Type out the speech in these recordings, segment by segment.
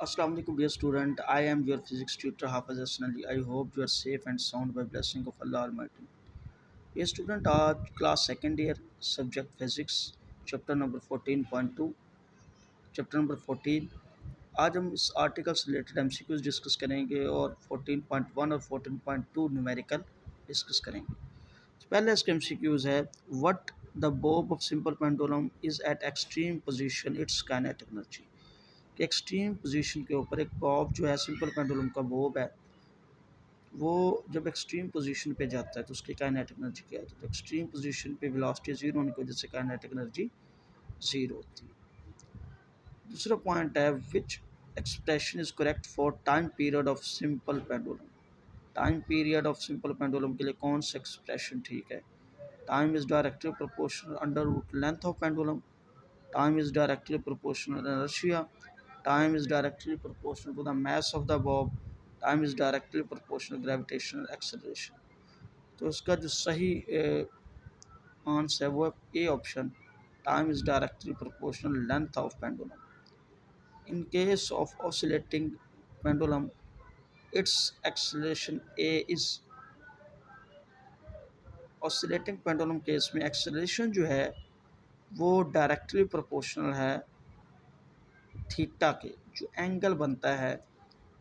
Assalamu alaikum dear student. I am your physics tutor Hafiz Asnali. I hope you are safe and sound by blessing of Allah Almighty. Dear student, आज class second year subject physics chapter number 14.2 chapter number 14। आज हम इस article से related MCQs discuss करेंगे और 14.1 और 14.2 numerical discuss करेंगे। पहले इसके एमसीक्यूज है what the Bob of simple pendulum is eight extreme position it's kinetic energy. कि एक्सट्रीम पोजीशन के ऊपर एक बॉब जो है सिंपल पेंडुलम का बॉब है, वो जब एक्सट्रीम पोजीशन पे जाता है तो उसकी काइनेटिक एनर्जी क्या होती है। तो एक्सट्रीम पोजीशन पे वेलोसिटी ज़ीरो होने की वजह से काइनेटिक एनर्जी ज़ीरो होती है। दूसरा पॉइंट है which expression is correct for time period of simple pendulum. Time period of simple pendulum के लिए कौन सा एक्सप्रेशन ठीक है। Time is directly proportional under root length of pendulum. Time is directly proportional inertia. Time is directly proportional to the mass of the bob. Time is directly proportional gravitational acceleration. तो इसका जो सही answer है वो A option, time is directly proportional length of pendulum. In case of oscillating pendulum it's acceleration A is, oscillating pendulum case में acceleration जो है वो डायरेक्टली प्रोपोर्शनल है थीटा के, जो एंगल बनता है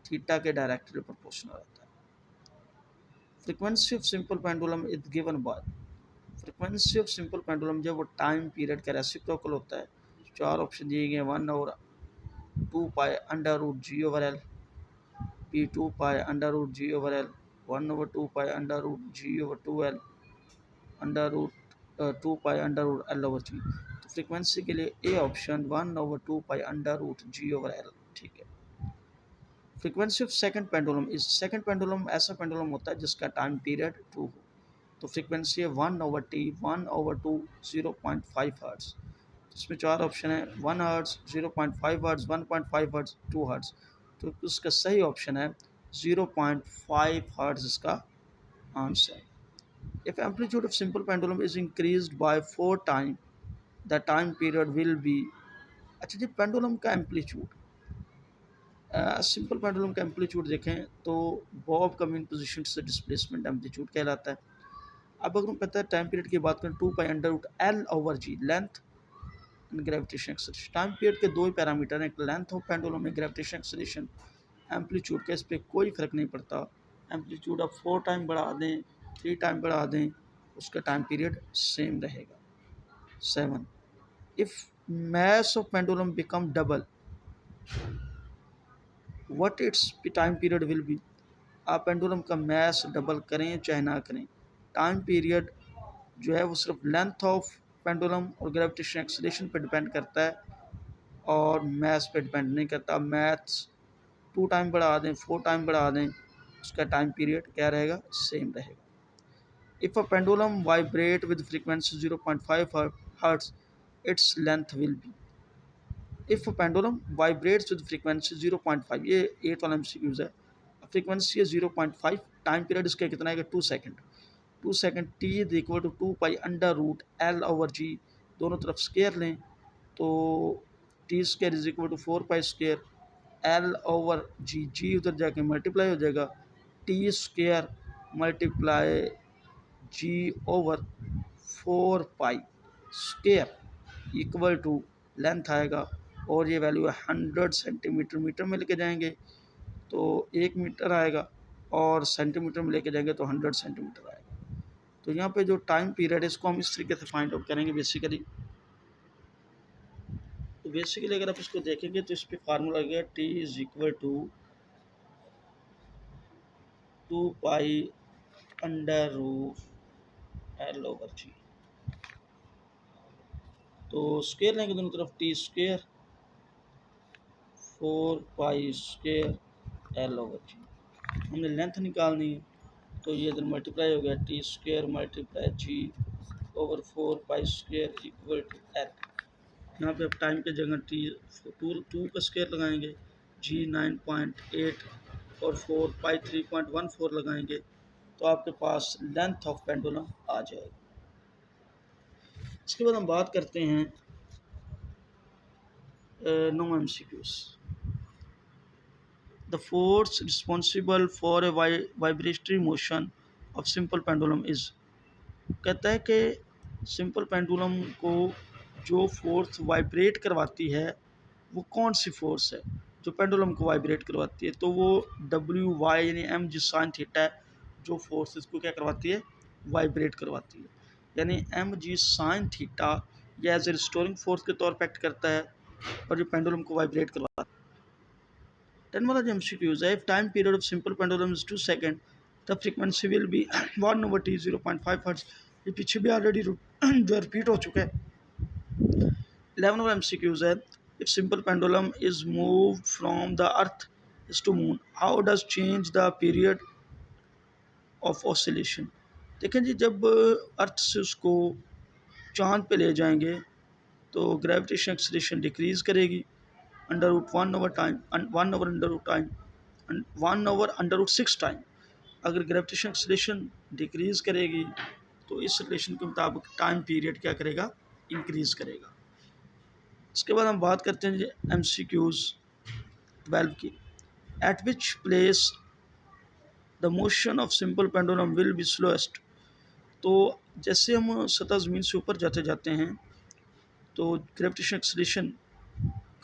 थीटा के डायरेक्टली प्रोपोर्शनल रहता है। Frequency of simple pendulum is given by, frequency of simple pendulum जब वो टाइम पीरियड का रेसिप्रोकल होता है, चार ऑप्शन दिए गए, 1/2 pi under root g over l, P2 pi under root g over l, 1/2 pi under root g over 2 l, under root 2 pi under root L over g. तो frequency के लिए A option 1/2 pi under root g over l ठीक है। Frequency of second pendulum is, second pendulum ऐसा pendulum होता है जिसका time period 2 हो, तो फ्रीक्वेंसी है 1/t 1/2 0.5 हर्ट्ज। इसमें चार ऑप्शन है 1 हर्ट्ज, 0.5 हर्ट्ज, 1.5 हर्ट्ज, 2 हर्ट्ज। तो इसका सही ऑप्शन है 0.5 हर्ट्ज इसका answer. If amplitude of simple pendulum is increased by 4 time the time period will be. अच्छा जी, पेंडुलम का एम्पलीट्यूड, सिंपल पेंडुलम का एम्पलीट्यूड देखें तो बॉब का मीन पोजीशन से डिस्प्लेसमेंट एम्पलीट्यूड कहलाता है। अब अगर हम कहते हैं टाइम पीरियड की बात करें 2 pi under root L over g, length and gravitation acceleration. Time period के दो ही पैरामीटर हैं, एक लेंथ ऑफ पेंडुलम में ग्रेविटेशन एक्सेलरेशन। एम्पलीट्यूड का इस पर कोई फ़र्क नहीं पड़ता, एम्पलीट्यूड आप 4 टाइम बढ़ा दें 3 टाइम बढ़ा दें उसका टाइम पीरियड सेम रहेगा। 7, if mass of pendulum become double what its time period will be. आप पेंडुलम का मैस डबल करें चाहे ना करें, टाइम पीरियड जो है वो सिर्फ लेंथ ऑफ पेंडुलम और ग्रेविटेशन एक्सेलरेशन पे डिपेंड करता है और मैथ्स पे डिपेंड नहीं करता। मैथ्स 2 टाइम बढ़ा दें 4 टाइम बढ़ा दें उसका टाइम पीरियड क्या रहेगा, सेम रहेगा। If a pendulum vibrate with frequency 0.5 hertz its length will be. If pendulum vibrates with frequency 0.5, ये 8 वाला एमसीक्यूज है। फ्रीक्वेंसी है 0.5, टाइम पीरियड इसका कितना है 2 second. 2 second T is equal to 2 pi under root L over g, दोनों तरफ square लें तो T square is equal to 4 pi square l over g, g उधर जाके मल्टीप्लाई हो जाएगा, T square multiply g over 4 pi square equal to length आएगा और ये वैल्यू है 100 सेंटीमीटर, मीटर में लेके जाएंगे तो 1 मीटर आएगा और सेंटीमीटर में लेके जाएंगे तो 100 सेंटीमीटर आएगा। तो यहाँ पे जो टाइम पीरियड है इसको हम इस तरीके से फाइंड आउट करेंगे बेसिकली। तो बेसिकली अगर आप इसको देखेंगे तो इस पर फार्मूला आ गया T is equal to 2 pi under root L over g. तो स्केयर लेंगे दोनों तरफ, T square 4 pi square l over g. हमने लेंथ निकालनी है तो ये इधर मल्टीप्लाई हो गया, T square multiply g over 4 pi square equal to L. यहाँ पे अब टाइम के जगह टी टू का स्केयर लगाएंगे, जी 9.8 और 4 पाई 3.14 लगाएंगे तो आपके पास लेंथ ऑफ पेंडुलम आ जाएगा। इसके बाद हम बात करते हैं no MCQs. The force responsible for a vibratory motion of simple pendulum is. कहता है कि सिंपल पेंडुलम को जो फोर्स वाइब्रेट करवाती है वो कौन सी फोर्स है जो पेंडुलम को वाइब्रेट करवाती है, तो वो डब्ल्यू वाई यानी एम जी साइन थीटा है जो फोर्स इसको क्या करवाती है, वाइब्रेट करवाती है। यानी एम जी साइन थीटा ये एज ए रिस्टोरिंग फोर्स के तौर पर एक्ट करता है और जो पेंडुलम को वाइब्रेट करवाता है। 10 वाला जो एमसीक्यूज है, if time period of simple pendulum is 2 second the frequency will be 1 over T 0.5 hertz. ये पीछे भी ऑलरेडी जो रिपीट हो चुका है। 11 वाला एमसीक्यूज है, if simple pendulum is moved from the earth is to moon how does change the period of oscillation। देखें जी, जब अर्थ से उसको चांद पे ले जाएंगे तो ग्रेविटेशन एक्सीलरेशन डिक्रीज करेगी अंडर रूट 1/6 टाइम। अगर ग्रेविटेशन एक्सीलरेशन डिक्रीज करेगी तो इस रिलेशन के मुताबिक टाइम पीरियड क्या करेगा, इंक्रीज करेगा। इसके बाद हम बात करते हैं एम सी क्यूज़ 12 की। Eight which place the motion of simple pendulum will be slowest. तो जैसे हम सतह ज़मीन से ऊपर जाते जाते हैं तो ग्रेविटेशन एक्सीलरेशन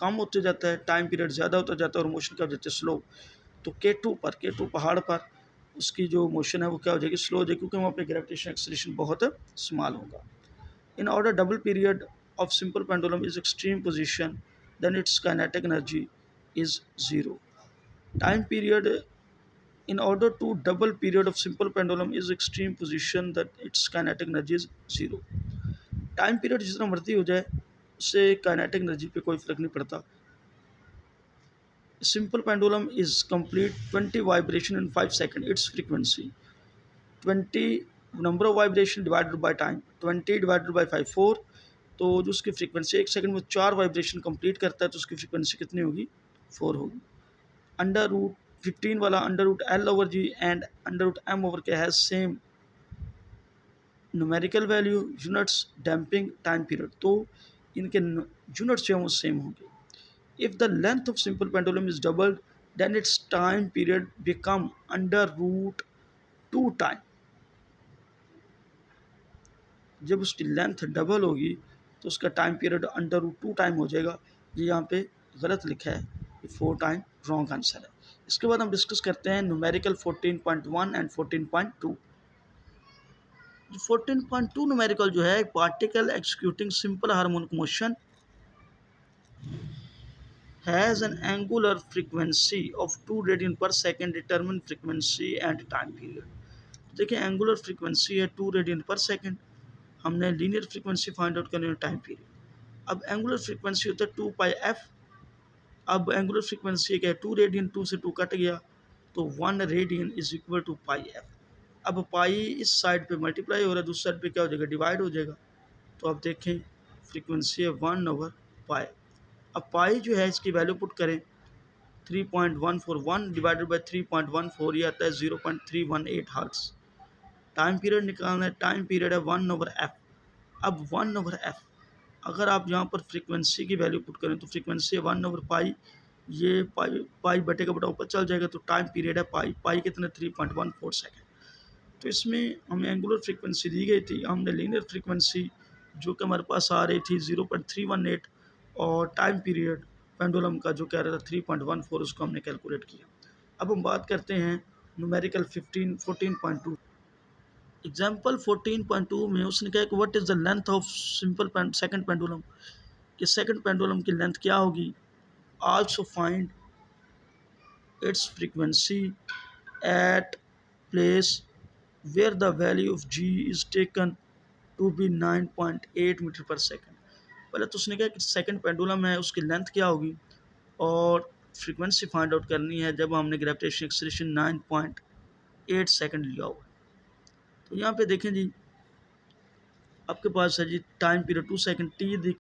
कम होते जाता है, टाइम पीरियड ज़्यादा होता जाता है और मोशन क्या हो जाती है, स्लो। तो के टू पहाड़ पर उसकी जो मोशन है वो क्या हो जाएगी, स्लो हो जाएगी, क्योंकि वहाँ पे ग्रेविटेशन एक्सीलरेशन बहुत स्मॉल होगा। In order double period of simple pendulum is extreme position, then its kinetic energy is zero. Time period in order to double period of simple pendulum is extreme position that its kinetic energy is zero. Time period जितना मर्जी हो जाए उससे kinetic energy पे कोई फर्क नहीं पड़ता। Simple pendulum is complete 20 vibration in 5 second. It's frequency 20 number of vibration divided by time 20 divided by 5 4। तो जो उसकी फ्रीक्वेंसी 1 सेकंड में 4 वाइब्रेशन कंप्लीट करता है तो उसकी फ्रीक्वेंसी कितनी होगी, 4 होगी। अंडर रूट 15 वाला under root L over g and under root m over k has same numerical value units damping time period. तो इनके यूनिट्स जो हैं वो सेम होंगे। If the length of simple pendulum is doubled then its time period become under root 2 time. जब उसकी length double होगी तो उसका time period under root 2 time हो जाएगा। ये यहाँ पे गलत लिखा है, ये 4 टाइम रॉन्ग आंसर है। इसके बाद हम डिस्कस करते हैं न्यूमेरिकल 14.1 एंड 14.2। 14.2 न्यूमेरिकल जो है, particle executing simple harmonic motion has an angular frequency of 2 radian per second determine frequency and time period. देखिए एंगुलर फ्रीक्वेंसी है 2 रेडियन पर सेकेंड, हमने लीनियर फ्रीक्वेंसी फाइंड आउट करनी है time period. अब angular frequency होता है 2 पाई F. अब angular frequency क्या है, 2 रेडियन, 2 से 2 कट गया तो 1 radian is equal to pi F. अब पाई इस साइड पे मल्टीप्लाई हो रहा है, दूसरी साइड पे क्या हो जाएगा, डिवाइड हो जाएगा। तो अब देखें फ्रीक्वेंसी है 1 ओवर पाई। अब पाई जो है इसकी वैल्यू पुट करें 3.141 डिवाइडेड बाई 3.14, ये आता है 0.318 हर्ट्ज। टाइम पीरियड निकालना है, टाइम पीरियड है 1 ओवर एफ। अब 1 ओवर एफ अगर आप यहाँ पर फ्रीक्वेंसी की वैल्यू पुट करें तो फ्रीक्वेंसी है 1 ओवर पाई, ये पाई बटे का बटा ऊपर चल जाएगा तो टाइम पीरियड है पाई कितना 3.14 सेकेंड। तो इसमें हमें एंगुलर फ्रीक्वेंसी दी गई थी, हमने लीनियर फ्रीक्वेंसी जो कि हमारे पास आ रही थी 0.318 और टाइम पीरियड पेंडुलम का जो कह रहा था 3.14, उसको हमने कैलकुलेट किया। अब हम बात करते हैं न्यूमेरिकल 14.2। एग्जाम्पल 14.2 में उसने कहा कि what is the length of simple second pendulum, कि सेकंड पेंडुलम की लेंथ क्या होगी। Also find its frequency at place where the value of g is taken to be 9.8 metre per second. पहले तो उसने कहा कि सेकंड पेंडुलम है उसकी लेंथ क्या होगी और फ्रीक्वेंसी फाइंड आउट करनी है जब हमने ग्रेविटेशन एक्सीलरेशन 9.8 सेकंड लिया हुआ। तो यहाँ पे देखें जी आपके पास है जी टाइम पीरियड 2 सेकंड, टी